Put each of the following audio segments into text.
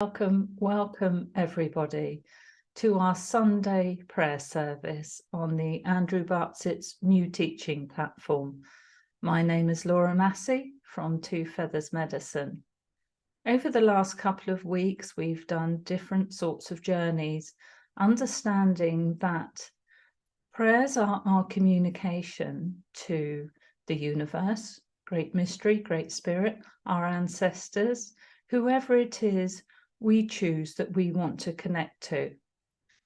Welcome everybody to our Sunday prayer service on the Andrew Bartzett's new teaching platform. My name is Laura Massey from Two Feathers Medicine. Over the last couple of weeks, we've done different sorts of journeys, understanding that prayers are our communication to the universe, great mystery, great spirit, our ancestors, whoever it is we choose that we want to connect to.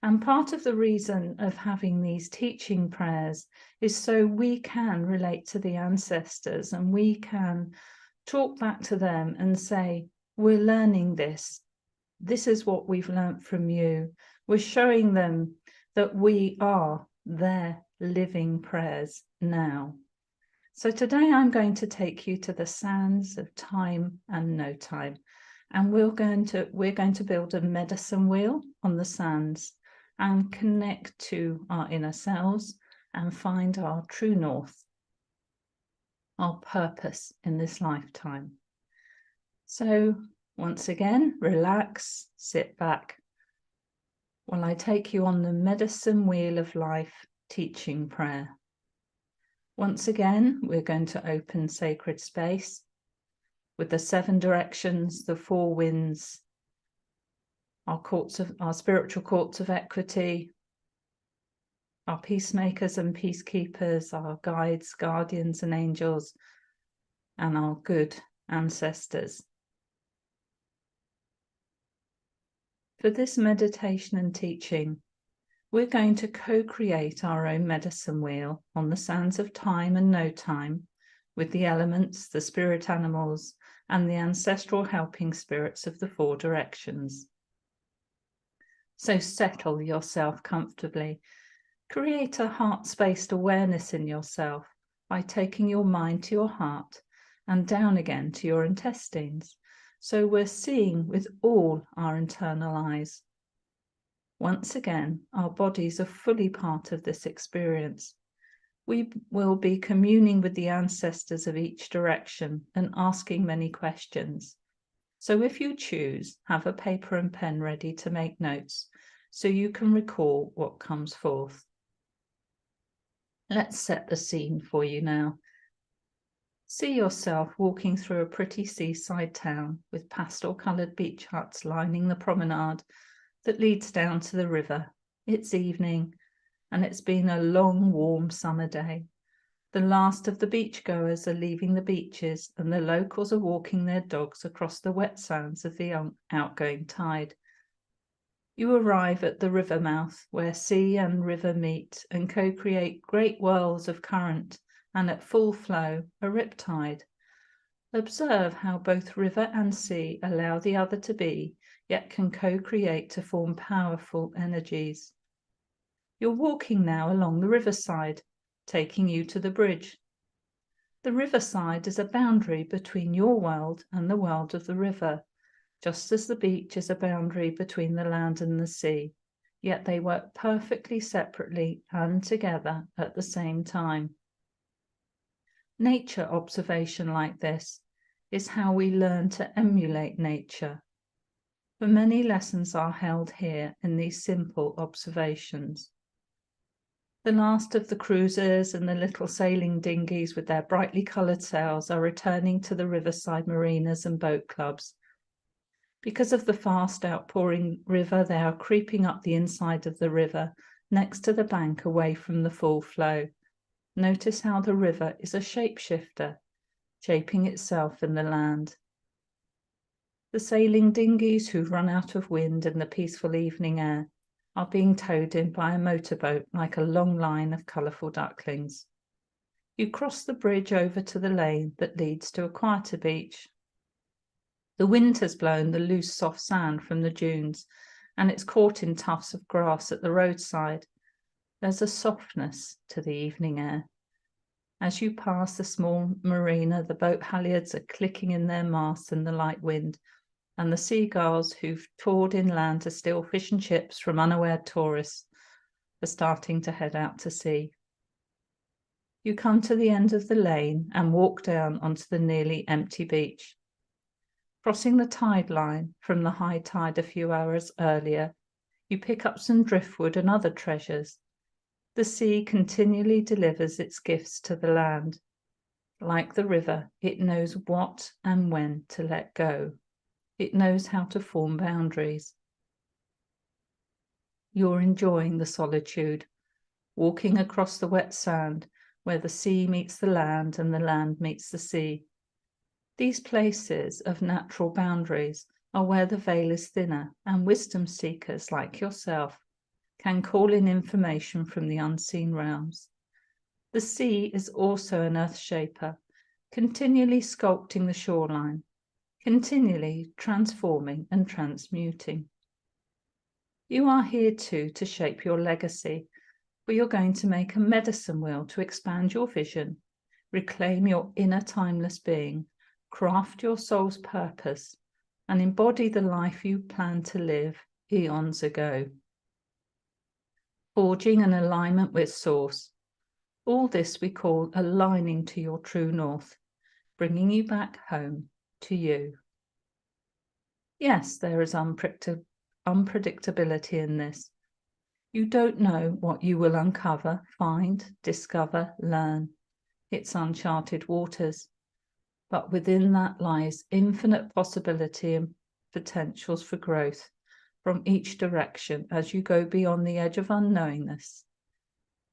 And part of the reason of having these teaching prayers is so we can relate to the ancestors and we can talk back to them and say, we're learning this. This is what we've learned from you. We're showing them that we are their living prayers now. So today I'm going to take you to the sands of time and no time. And we're going to build a medicine wheel on the sands and connect to our inner selves and find our true north, our purpose in this lifetime. So once again, relax, sit back while I take you on the medicine wheel of life teaching prayer. Once again, we're going to open sacred space with the 7 directions, the 4 winds, our spiritual courts of equity, our peacemakers and peacekeepers, our guides, guardians and angels, and our good ancestors. For this meditation and teaching, we're going to co-create our own medicine wheel on the sands of time and no time with the elements, the spirit animals, and the ancestral helping spirits of the 4 directions. So settle yourself comfortably. Create a heart-spaced awareness in yourself by taking your mind to your heart and down again to your intestines. So we're seeing with all our internal eyes. Once again, our bodies are fully part of this experience. We will be communing with the ancestors of each direction and asking many questions. So if you choose, have a paper and pen ready to make notes so you can recall what comes forth. Let's set the scene for you now. See yourself walking through a pretty seaside town with pastel-coloured beach huts lining the promenade that leads down to the river. It's evening, and it's been a long, warm summer day. The last of the beachgoers are leaving the beaches, and the locals are walking their dogs across the wet sands of the outgoing tide. You arrive at the river mouth, where sea and river meet and co-create great whirls of current, and at full flow, a riptide. Observe how both river and sea allow the other to be, yet can co-create to form powerful energies. You're walking now along the riverside, taking you to the bridge. The riverside is a boundary between your world and the world of the river, just as the beach is a boundary between the land and the sea, yet they work perfectly separately and together at the same time. Nature observation like this is how we learn to emulate nature. For many lessons are held here in these simple observations. The last of the cruisers and the little sailing dinghies with their brightly coloured sails are returning to the riverside marinas and boat clubs. Because of the fast outpouring river, they are creeping up the inside of the river, next to the bank away from the full flow. Notice how the river is a shapeshifter, shaping itself in the land. The sailing dinghies who've run out of wind in the peaceful evening air are being towed in by a motorboat like a long line of colourful ducklings. You cross the bridge over to the lane that leads to a quieter beach. The wind has blown the loose, soft sand from the dunes, and it's caught in tufts of grass at the roadside. There's a softness to the evening air. As you pass the small marina, the boat halyards are clicking in their masts in the light wind, and the seagulls who've toured inland to steal fish and chips from unaware tourists are starting to head out to sea. You come to the end of the lane and walk down onto the nearly empty beach. Crossing the tide line from the high tide a few hours earlier, you pick up some driftwood and other treasures. The sea continually delivers its gifts to the land. Like the river, it knows what and when to let go. It knows how to form boundaries. You're enjoying the solitude, walking across the wet sand where the sea meets the land and the land meets the sea. These places of natural boundaries are where the veil is thinner and wisdom seekers like yourself can call in information from the unseen realms. The sea is also an earth shaper, continually sculpting the shoreline, continually transforming and transmuting. You are here too to shape your legacy, where you're going to make a medicine wheel to expand your vision, reclaim your inner timeless being, craft your soul's purpose, and embody the life you planned to live eons ago. Forging an alignment with Source. All this we call aligning to your true north, bringing you back home to you. Yes, there is unpredictability in this. You don't know what you will uncover, find, discover, learn. It's uncharted waters. But within that lies infinite possibility and potentials for growth from each direction as you go beyond the edge of unknowingness.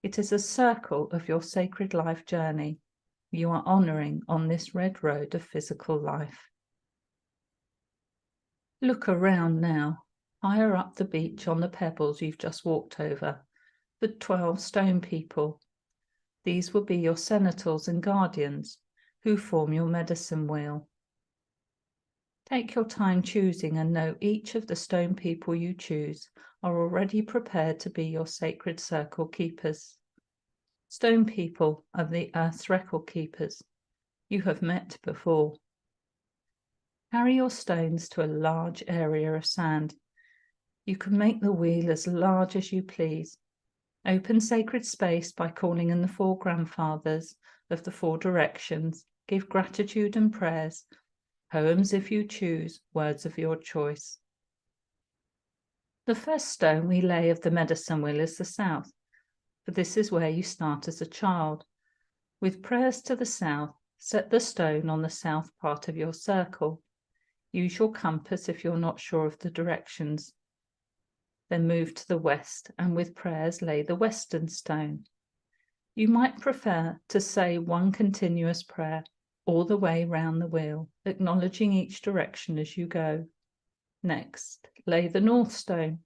It is a circle of your sacred life journey you are honoring on this red road of physical life. Look around now, higher up the beach on the pebbles you've just walked over, the 12 stone people. These will be your senators and guardians who form your medicine wheel. Take your time choosing and know each of the stone people you choose are already prepared to be your sacred circle keepers. Stone people are the Earth's record keepers. You have met before. Carry your stones to a large area of sand. You can make the wheel as large as you please. Open sacred space by calling in the 4 grandfathers of the 4 directions. Give gratitude and prayers. Poems if you choose, words of your choice. The first stone we lay of the medicine wheel is the south, for this is where you start as a child. With prayers to the south, set the stone on the south part of your circle. Use your compass if you're not sure of the directions. Then move to the west and with prayers lay the western stone. You might prefer to say one continuous prayer all the way round the wheel, acknowledging each direction as you go. Next, lay the north stone.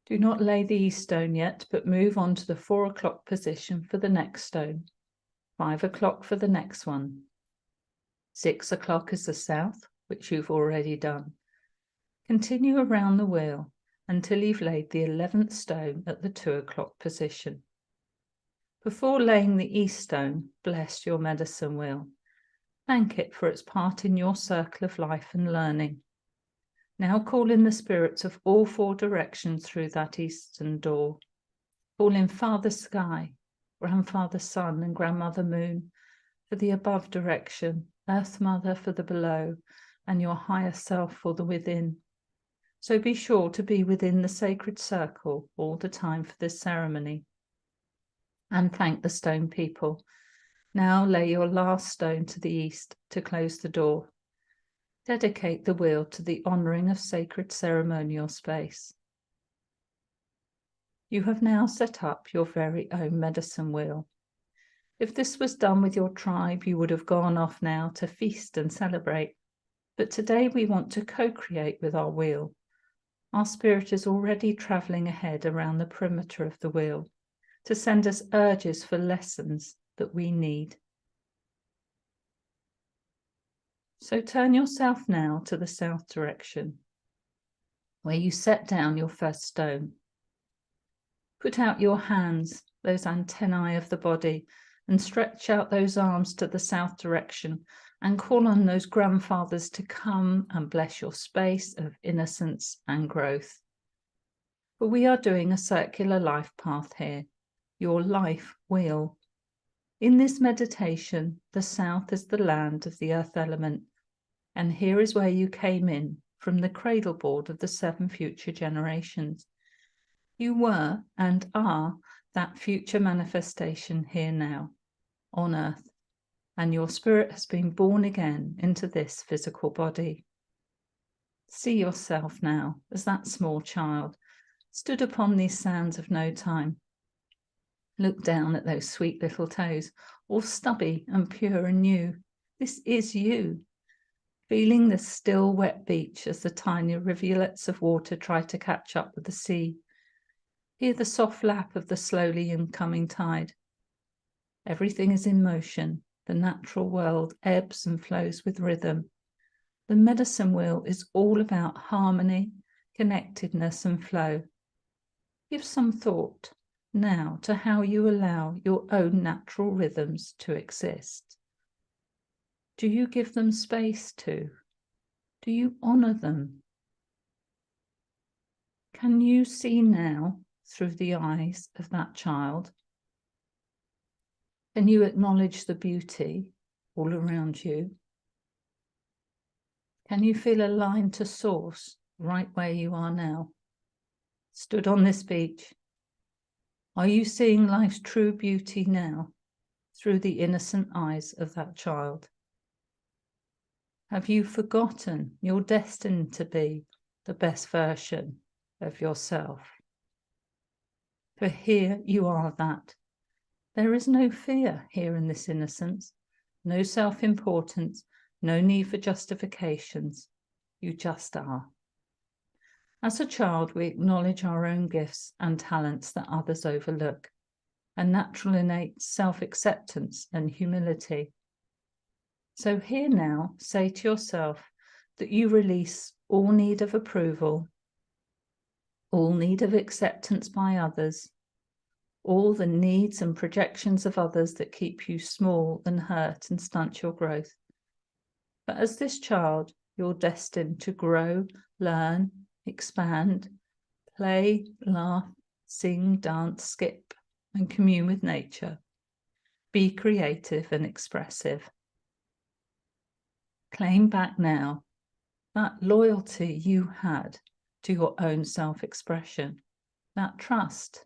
Do not lay the east stone yet, but move on to the 4 o'clock position for the next stone, 5 o'clock for the next one. 6 o'clock is the south, which you've already done. Continue around the wheel until you've laid the 11th stone at the 2 o'clock position. Before laying the east stone, bless your medicine wheel. Thank it for its part in your circle of life and learning. Now call in the spirits of all 4 directions through that eastern door. Call in Father Sky, Grandfather Sun and Grandmother Moon for the above direction, Earth Mother for the below, and your higher self for the within. So be sure to be within the sacred circle all the time for this ceremony. And thank the stone people. Now lay your last stone to the east to close the door. Dedicate the wheel to the honouring of sacred ceremonial space. You have now set up your very own medicine wheel. If this was done with your tribe, you would have gone off now to feast and celebrate. But today we want to co-create with our wheel. Our spirit is already travelling ahead around the perimeter of the wheel to send us urges for lessons that we need. So turn yourself now to the south direction, where you set down your first stone. Put out your hands, those antennae of the body, and stretch out those arms to the south direction and call on those grandfathers to come and bless your space of innocence and growth. For we are doing a circular life path here, your life wheel. In this meditation, the south is the land of the earth element, And here is where you came in from the cradle board of the 7 future generations. You were and are that future manifestation here now on earth, and your spirit has been born again into this physical body. See yourself now as that small child stood upon these sands of no time. Look down at those sweet little toes, all stubby and pure and new. This is you, feeling the still wet beach as the tiny rivulets of water try to catch up with the sea. Hear the soft lap of the slowly incoming tide. Everything is in motion. The natural world ebbs and flows with rhythm. The medicine wheel is all about harmony, connectedness, and flow. Give some thought now to how you allow your own natural rhythms to exist. Do you give them space to? Do you honor them? Can you see now through the eyes of that child? Can you acknowledge the beauty all around you? Can you feel aligned to source right where you are now? Stood on this beach. Are you seeing life's true beauty now through the innocent eyes of that child? Have you forgotten you're destined to be the best version of yourself? For here you are that. There is no fear here in this innocence, no self-importance, no need for justifications. You just are. As a child, we acknowledge our own gifts and talents that others overlook, a natural innate self-acceptance and humility. So here now, say to yourself that you release all need of approval, all need of acceptance by others, all the needs and projections of others that keep you small and hurt and stunt your growth. But as this child, you're destined to grow, learn, expand, play, laugh, sing, dance, skip, and commune with nature. Be creative and expressive. Claim back now that loyalty you had to your own self-expression, that trust,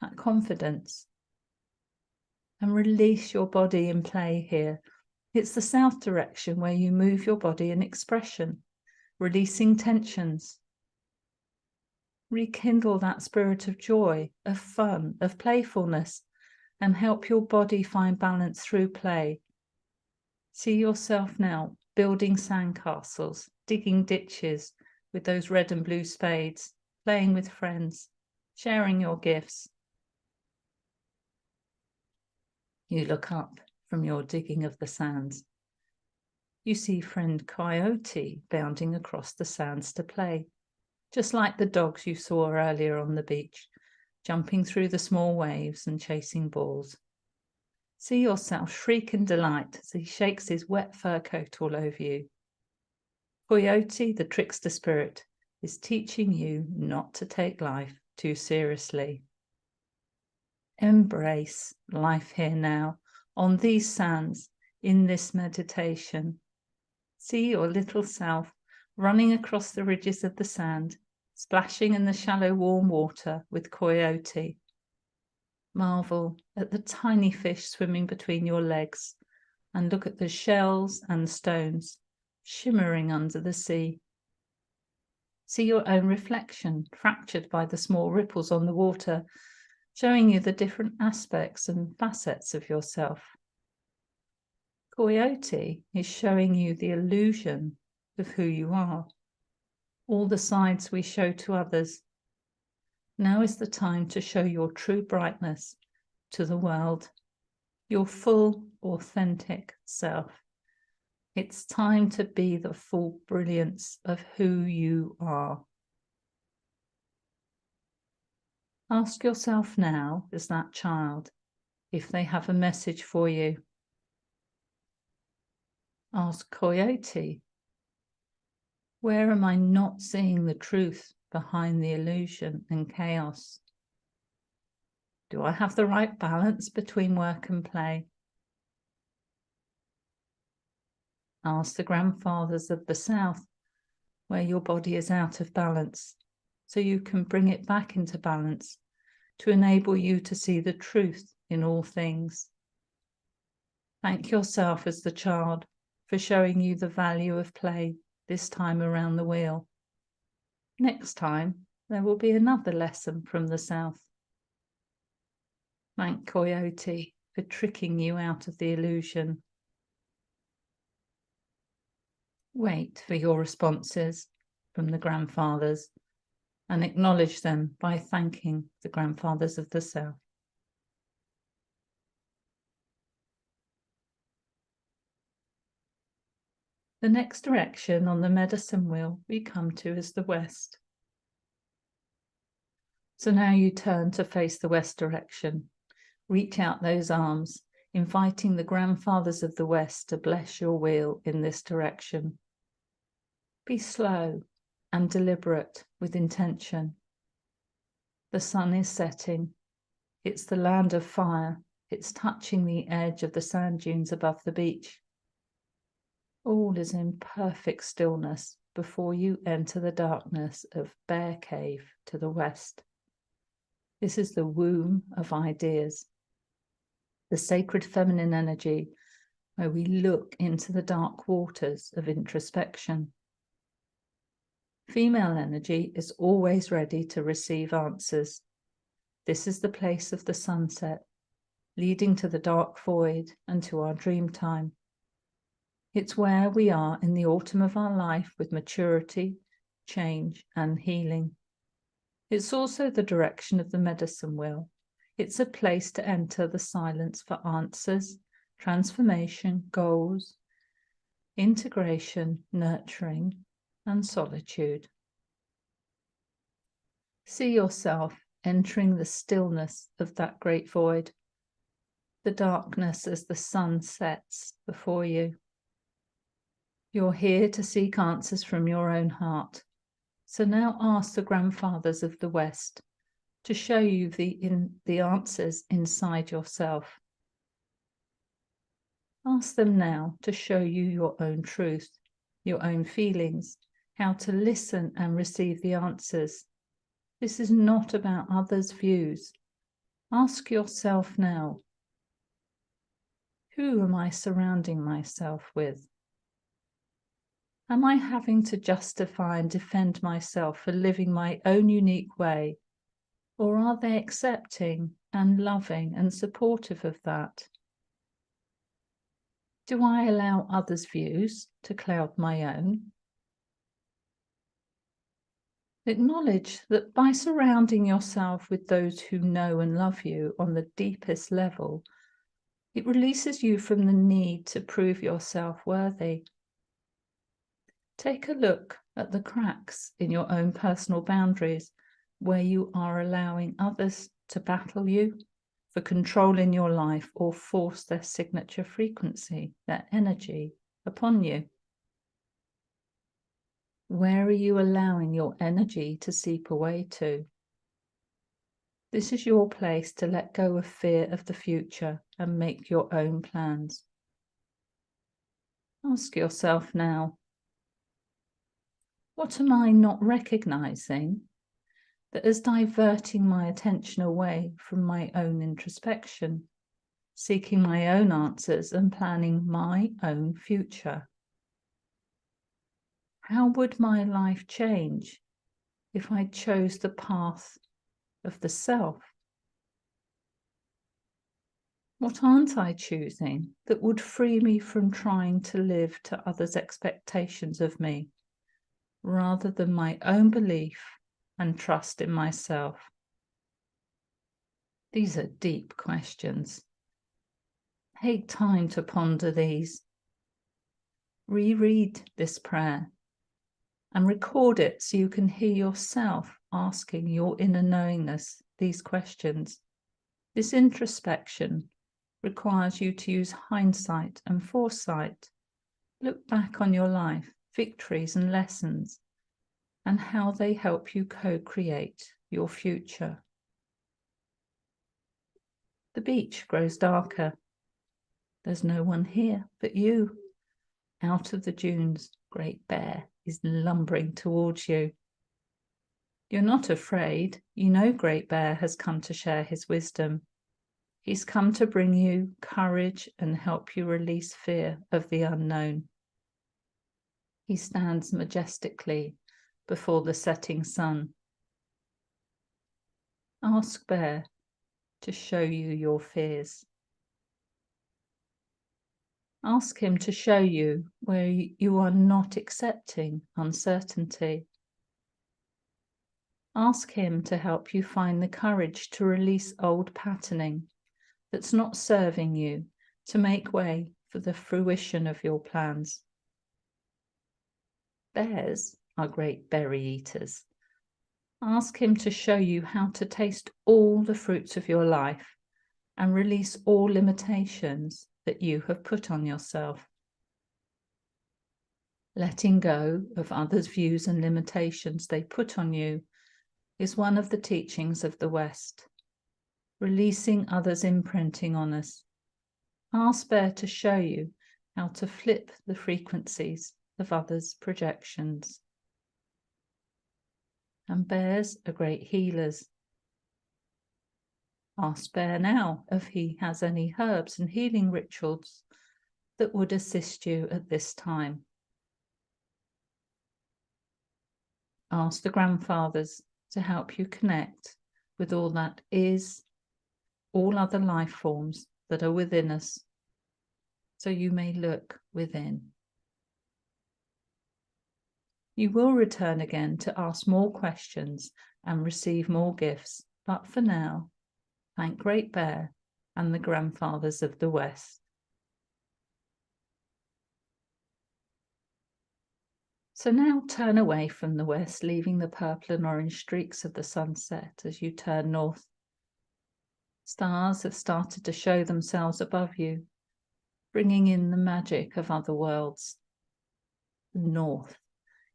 that confidence, and release your body in play here. It's the south direction where you move your body in expression, releasing tensions. Rekindle that spirit of joy, of fun, of playfulness, and help your body find balance through play. See yourself now building sandcastles, digging ditches with those red and blue spades, playing with friends, sharing your gifts. You look up from your digging of the sands. You see friend Coyote bounding across the sands to play, just like the dogs you saw earlier on the beach, jumping through the small waves and chasing balls. See yourself shriek in delight as he shakes his wet fur coat all over you. Coyote, the trickster spirit, is teaching you not to take life too seriously. Embrace life here now, on these sands, in this meditation. See your little self running across the ridges of the sand, splashing in the shallow warm water with Coyote. Marvel at the tiny fish swimming between your legs, and look at the shells and stones shimmering under the sea. See your own reflection fractured by the small ripples on the water, showing you the different aspects and facets of yourself. Coyote is showing you the illusion of who you are, all the sides we show to others. Now is the time to show your true brightness to the world, your full, authentic self. It's time to be the full brilliance of who you are. Ask yourself now, as that child, if they have a message for you. Ask Coyote, where am I not seeing the truth behind the illusion and chaos? Do I have the right balance between work and play? ask the grandfathers of the south where your body is out of balance, so you can bring it back into balance to enable you to see the truth in all things. Thank yourself as the child for showing you the value of play this time around the wheel. Next time, there will be another lesson from the south. Thank Coyote for tricking you out of the illusion. Wait for your responses from the grandfathers and acknowledge them by thanking the grandfathers of the south. The next direction on the medicine wheel we come to is the west. So now you turn to face the west direction. Reach out those arms, inviting the grandfathers of the west to bless your wheel in this direction. Be slow and deliberate with intention. The sun is setting. It's the land of fire. It's touching the edge of the sand dunes above the beach. All is in perfect stillness before you enter the darkness of Bear Cave to the west. This is the womb of ideas, the sacred feminine energy where we look into the dark waters of introspection. Female energy is always ready to receive answers. This is the place of the sunset, leading to the dark void and to our dream time. It's where we are in the autumn of our life with maturity, change, and healing. It's also the direction of the medicine wheel. It's a place to enter the silence for answers, transformation, goals, integration, nurturing, and solitude. See yourself entering the stillness of that great void, the darkness as the sun sets before you. You're here to seek answers from your own heart. So now ask the grandfathers of the West to show you the answers inside yourself. Ask them now to show you your own truth, your own feelings, how to listen and receive the answers. This is not about others' views. Ask yourself now, who am I surrounding myself with? Am I having to justify and defend myself for living my own unique way? Or are they accepting and loving and supportive of that? Do I allow others' views to cloud my own? Acknowledge that by surrounding yourself with those who know and love you on the deepest level, it releases you from the need to prove yourself worthy. Take a look at the cracks in your own personal boundaries where you are allowing others to battle you for control in your life or force their signature frequency, their energy upon you. Where are you allowing your energy to seep away to? This is your place to let go of fear of the future and make your own plans. Ask yourself now, what am I not recognizing that is diverting my attention away from my own introspection, seeking my own answers and planning my own future? How would my life change if I chose the path of the self? What aren't I choosing that would free me from trying to live to others' expectations of me, rather than my own belief and trust in myself? These are deep questions. Take time to ponder these. Reread this prayer and record it so you can hear yourself asking your inner knowingness these questions. This introspection requires you to use hindsight and foresight. Look back on your life, victories and lessons, and how they help you co-create your future. The beach grows darker. There's no one here but you. Out of the dunes, Great Bear is lumbering towards you. You're not afraid. You know Great Bear has come to share his wisdom. He's come to bring you courage and help you release fear of the unknown. He stands majestically before the setting sun. Ask Bear to show you your fears. Ask him to show you where you are not accepting uncertainty. Ask him to help you find the courage to release old patterning that's not serving you, to make way for the fruition of your plans. Bears are great berry eaters. Ask him to show you how to taste all the fruits of your life and release all limitations that you have put on yourself. Letting go of others' views and limitations they put on you is one of the teachings of the West. Releasing others' imprinting on us. Ask Bear to show you how to flip the frequencies of others' projections. And bears are great healers. Ask Bear now if he has any herbs and healing rituals that would assist you at this time. Ask the grandfathers to help you connect with all that is, all other life forms that are within us, so you may look within. You will return again to ask more questions and receive more gifts, but for now, thank Great Bear and the grandfathers of the West. So now turn away from the west, leaving the purple and orange streaks of the sunset as you turn north. Stars have started to show themselves above you, bringing in the magic of other worlds. The north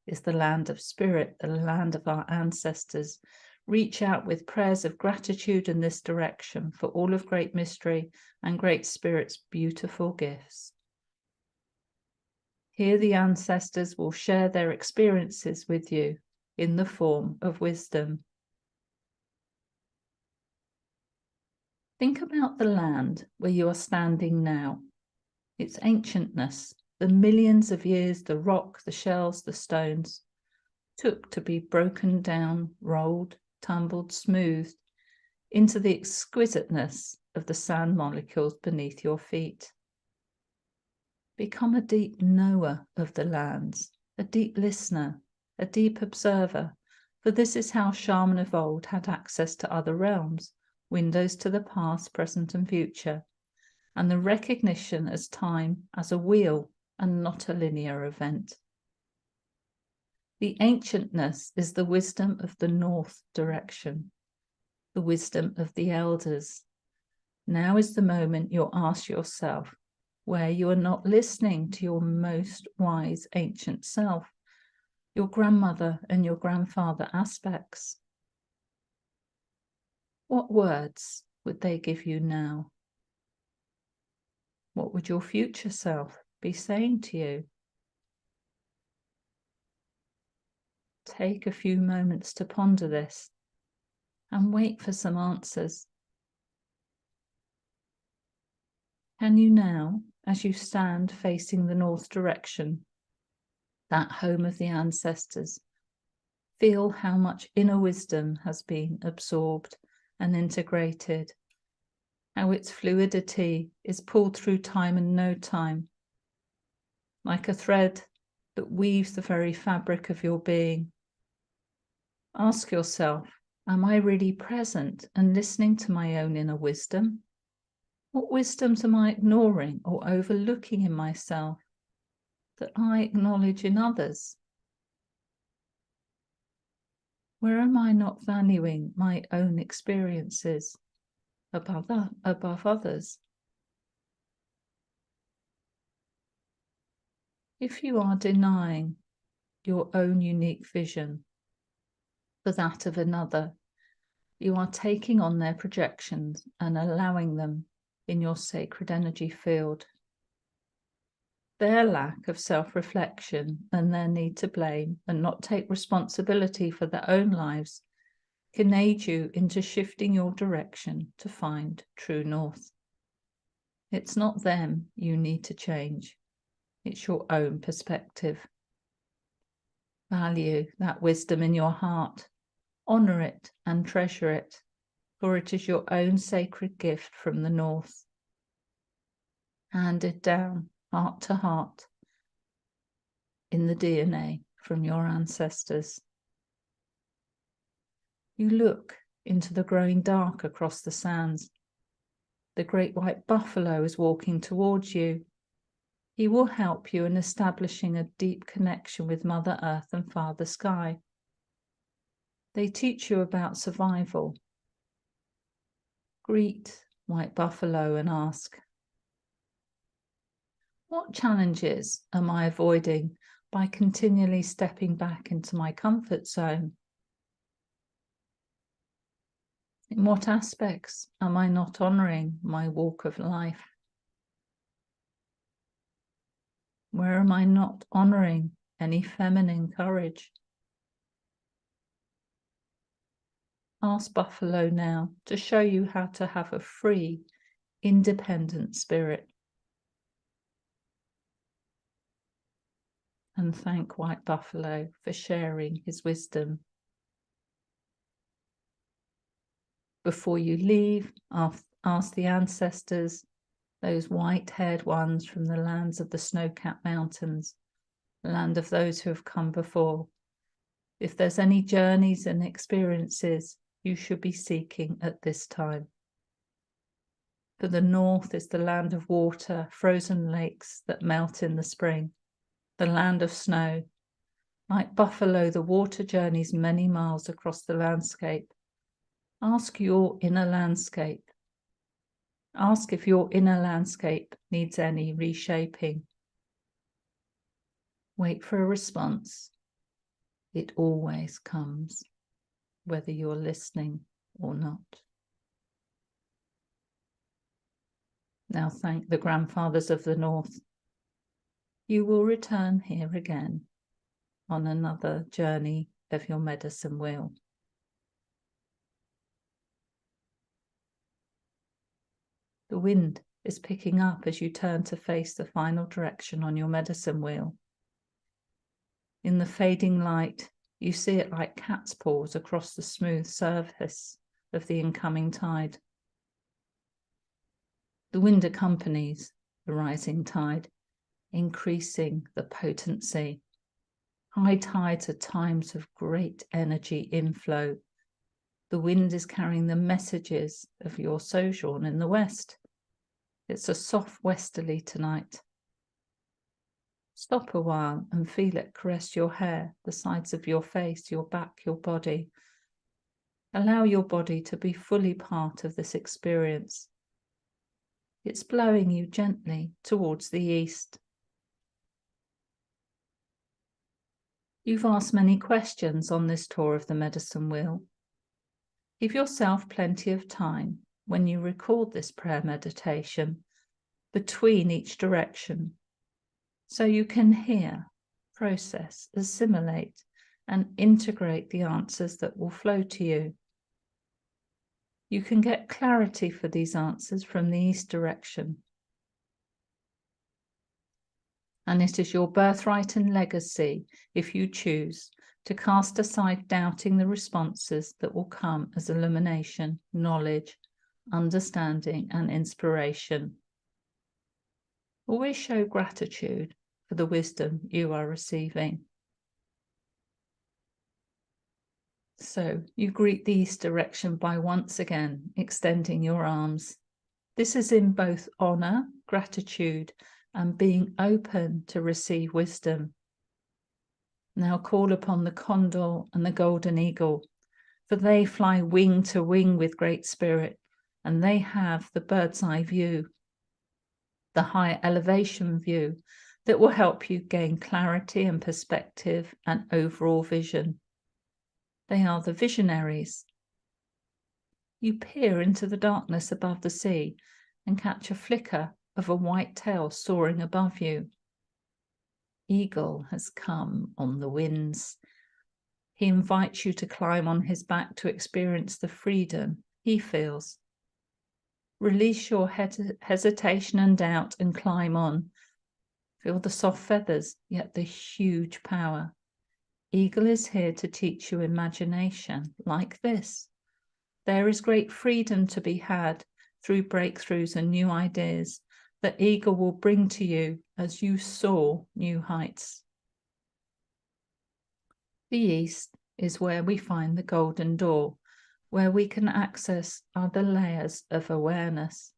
is the land of spirit, the land of our ancestors. Reach out with prayers of gratitude in this direction for all of Great Mystery and Great Spirit's beautiful gifts. Here the ancestors will share their experiences with you in the form of wisdom. Think about the land where you are standing now, its ancientness, the millions of years the rock, the shells, the stones took to be broken down, rolled, tumbled, smoothed into the exquisiteness of the sand molecules beneath your feet. Become a deep knower of the lands, a deep listener, a deep observer, for this is how shaman of old had access to other realms, windows to the past, present and future, and the recognition as time as a wheel and not a linear event. The ancientness is the wisdom of the north direction, the wisdom of the elders. Now is the moment you'll ask yourself, where you are not listening to your most wise ancient self, your grandmother and your grandfather aspects. What words would they give you now? What would your future self be saying to you? Take a few moments to ponder this and wait for some answers. Can you now, as you stand facing the north direction, that home of the ancestors, feel how much inner wisdom has been absorbed and integrated, how its fluidity is pulled through time and no time, like a thread that weaves the very fabric of your being. Ask yourself, am I really present and listening to my own inner wisdom? What wisdoms am I ignoring or overlooking in myself that I acknowledge in others? Where am I not valuing my own experiences above others? If you are denying your own unique vision for that of another, you are taking on their projections and allowing them in your sacred energy field. Their lack of self-reflection and their need to blame and not take responsibility for their own lives can aid you into shifting your direction to find true north. It's not them you need to change. It's your own perspective. Value that wisdom in your heart. Honor it and treasure it, for it is your own sacred gift from the north. Handed down, heart to heart, in the DNA from your ancestors. You look into the growing dark across the sands. The great white buffalo is walking towards you. He will help you in establishing a deep connection with Mother Earth and Father Sky. They teach you about survival. Greet white buffalo and ask, what challenges am I avoiding by continually stepping back into my comfort zone? In what aspects am I not honoring my walk of life? Where am I not honoring any feminine courage? Ask Buffalo now to show you how to have a free, independent spirit. And thank White Buffalo for sharing his wisdom. Before you leave, ask the ancestors, those white-haired ones from the lands of the snow-capped mountains, the land of those who have come before, if there's any journeys and experiences you should be seeking at this time. For the north is the land of water, frozen lakes that melt in the spring, the land of snow. Like Buffalo, the water journeys many miles across the landscape. Ask your inner landscape. Ask if your inner landscape needs any reshaping. Wait for a response. It always comes, whether you're listening or not. Now thank the grandfathers of the north. You will return here again on another journey of your medicine wheel. The wind is picking up as you turn to face the final direction on your medicine wheel. In the fading light, you see it like cat's paws across the smooth surface of the incoming tide. The wind accompanies the rising tide, increasing the potency. High tides are times of great energy inflow. The wind is carrying the messages of your sojourn in the west. It's a soft westerly tonight. Stop a while and feel it caress your hair, the sides of your face, your back, your body. Allow your body to be fully part of this experience. It's blowing you gently towards the east. You've asked many questions on this tour of the medicine wheel. Give yourself plenty of time when you record this prayer meditation between each direction, so you can hear, process, assimilate, and integrate the answers that will flow to you. You can get clarity for these answers from the east direction. And it is your birthright and legacy, if you choose, to cast aside doubting the responses that will come as illumination, knowledge, understanding, and inspiration. Always show gratitude for the wisdom you are receiving. So you greet the east direction by once again extending your arms. This is in both honor, gratitude, and being open to receive wisdom. Now call upon the condor and the golden eagle, for they fly wing to wing with great spirit, and they have the bird's eye view, the high elevation view that will help you gain clarity and perspective and overall vision. They are the visionaries. You peer into the darkness above the sea and catch a flicker of a white tail soaring above you. eagle has come on the winds. He invites you to climb on his back to experience the freedom he feels. Release your hesitation and doubt and climb on. Feel the soft feathers, yet the huge power. Eagle is here to teach you imagination like this. There is great freedom to be had through breakthroughs and new ideas that Eagle will bring to you as you soar new heights. The East is where we find the golden door, where we can access other layers of awareness.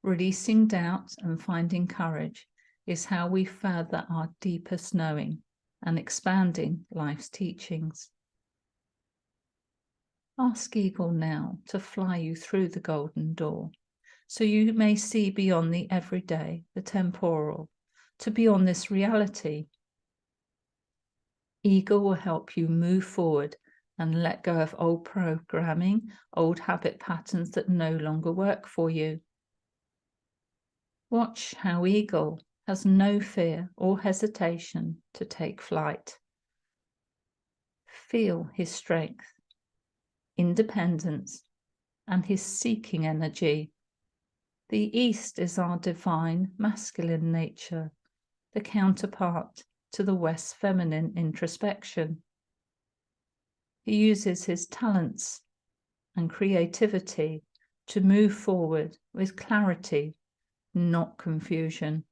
Releasing doubt and finding courage is how we further our deepest knowing and expanding life's teachings. Ask Eagle now to fly you through the golden door, so you may see beyond the everyday, the temporal, to beyond this reality. Eagle will help you move forward and let go of old programming, old habit patterns that no longer work for you. Watch how Eagle has no fear or hesitation to take flight. Feel his strength, independence, and his seeking energy. The East is our divine masculine nature, the counterpart to the West feminine introspection. He uses his talents and creativity to move forward with clarity, not confusion.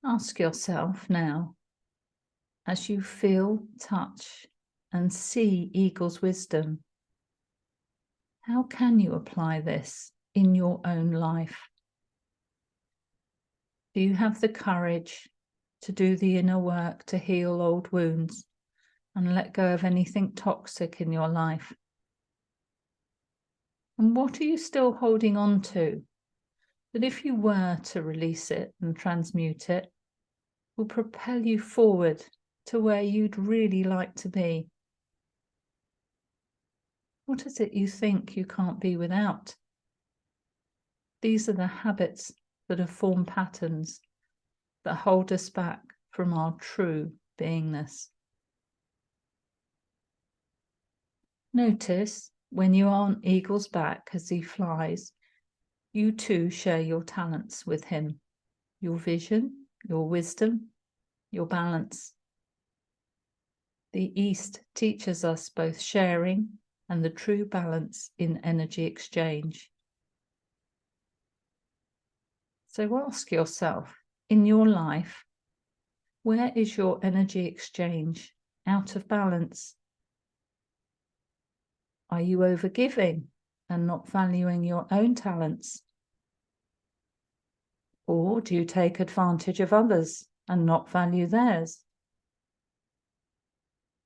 Ask yourself now, as you feel, touch, and see Eagle's wisdom, how can you apply this in your own life? Do you have the courage to do the inner work to heal old wounds and let go of anything toxic in your life? And what are you still holding on to that, if you were to release it and transmute it, will propel you forward to where you'd really like to be? What is it you think you can't be without? These are the habits that have formed patterns that hold us back from our true beingness. Notice when you are on Eagle's back as he flies, you too share your talents with him, your vision, your wisdom, your balance. The East teaches us both sharing and the true balance in energy exchange. So ask yourself, in your life, where is your energy exchange out of balance? Are you overgiving and not valuing your own talents? Or do you take advantage of others and not value theirs?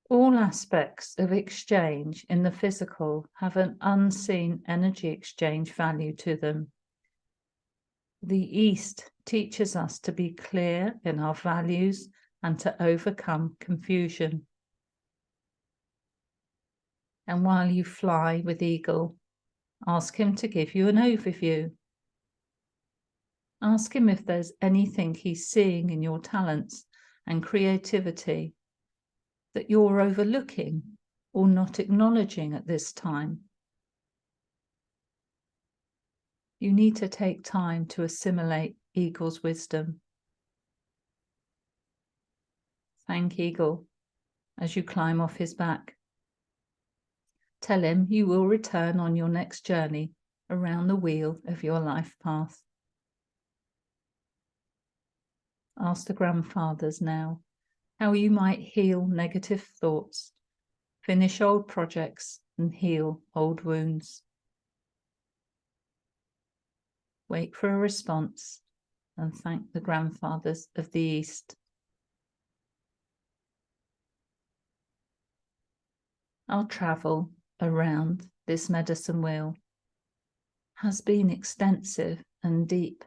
All aspects of exchange in the physical have an unseen energy exchange value to them. The East teaches us to be clear in our values and to overcome confusion. And while you fly with Eagle, ask him to give you an overview. Ask him if there's anything he's seeing in your talents and creativity that you're overlooking or not acknowledging at this time. You need to take time to assimilate Eagle's wisdom. Thank Eagle as you climb off his back. Tell him you will return on your next journey around the wheel of your life path. Ask the grandfathers now how you might heal negative thoughts, finish old projects, and heal old wounds. Wait for a response and thank the grandfathers of the East. Our travel around this medicine wheel has been extensive and deep.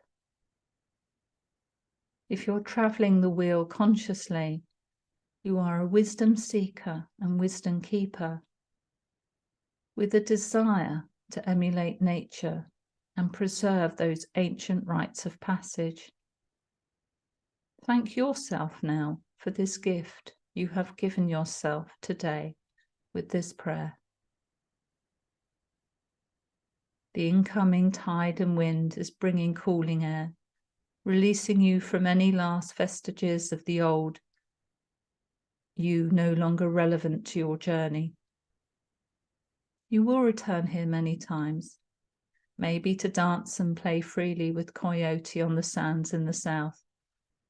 If you're traveling the wheel consciously, you are a wisdom seeker and wisdom keeper with a desire to emulate nature and preserve those ancient rites of passage. Thank yourself now for this gift you have given yourself today with this prayer. The incoming tide and wind is bringing cooling air, releasing you from any last vestiges of the old, you no longer relevant to your journey. You will return here many times, maybe to dance and play freely with Coyote on the sands in the south,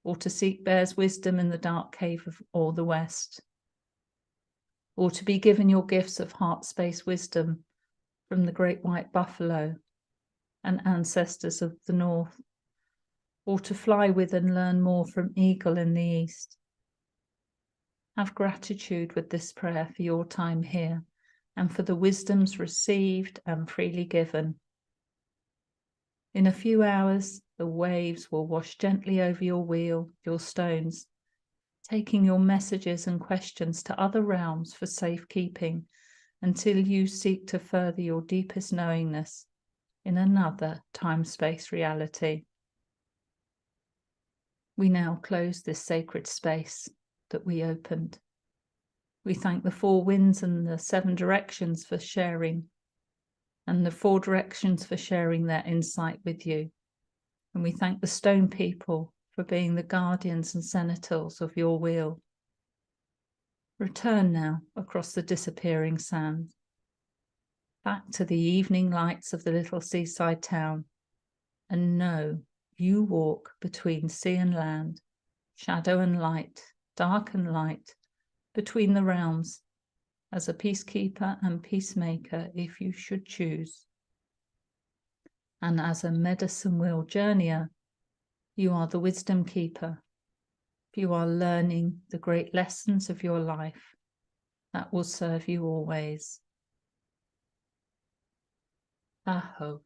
or to seek Bear's wisdom in the dark cave or the west, or to be given your gifts of heart space wisdom from the great white buffalo and ancestors of the north, or to fly with and learn more from Eagle in the east. Have gratitude with this prayer for your time here and for the wisdoms received and freely given. In a few hours, the waves will wash gently over your wheel, your stones, taking your messages and questions to other realms for safekeeping until you seek to further your deepest knowingness in another time-space reality. We now close this sacred space that we opened. We thank the four winds and the seven directions for sharing, and the four directions for sharing their insight with you. And we thank the stone people for being the guardians and sentinels of your wheel. Return now across the disappearing sand, back to the evening lights of the little seaside town, and know you walk between sea and land, shadow and light, dark and light, between the realms, as a peacekeeper and peacemaker if you should choose. And as a medicine wheel journeyer, you are the wisdom keeper. You are learning the great lessons of your life that will serve you always. Aho.